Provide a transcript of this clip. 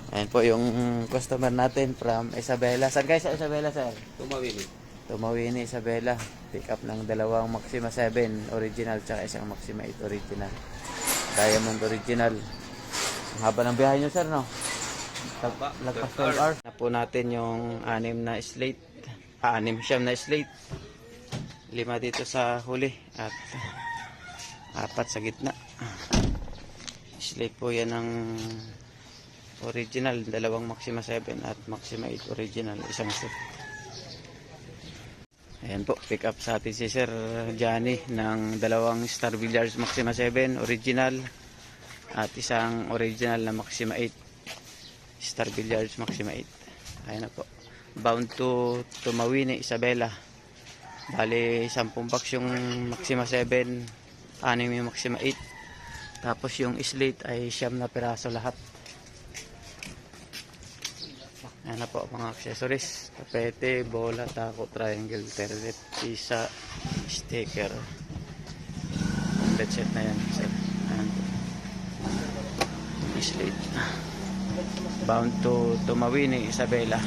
Ayan po yung customer natin from Isabela. Saan kayo sa Isabela, sir? Tumawili. Tumawini, Isabela. Pick up ng dalawang Maxima 7 original tsaka isang Maxima 8 original. Diamond original. Ang haba ng biyahe nyo, sir, no? Lagpas 12 hours. Na po natin yung 6 na slate. 6 siyam na slate. 5 dito sa huli at 4 sa gitna. Slate po yan ng original, dalawang Maxima 7 at Maxima 8 original, isang set. Ayan po, pick up sa atin si Sir Johnny ng dalawang Star Villards Maxima 7 original at isang original na Maxima 8 Star Villards Maxima 8. Ayan na po, bound to Tumawini, Isabela. Bali 10 box yung Maxima 7, 6 yung Maxima 8, tapos yung slate ay 9 na piraso lahat. Ayan na po mga accessories, tapete, bola, tako, triangle, terlet, pisa, sticker, complete set na yan, sir. Ayan po, slate, bound to Tumawini, Isabela.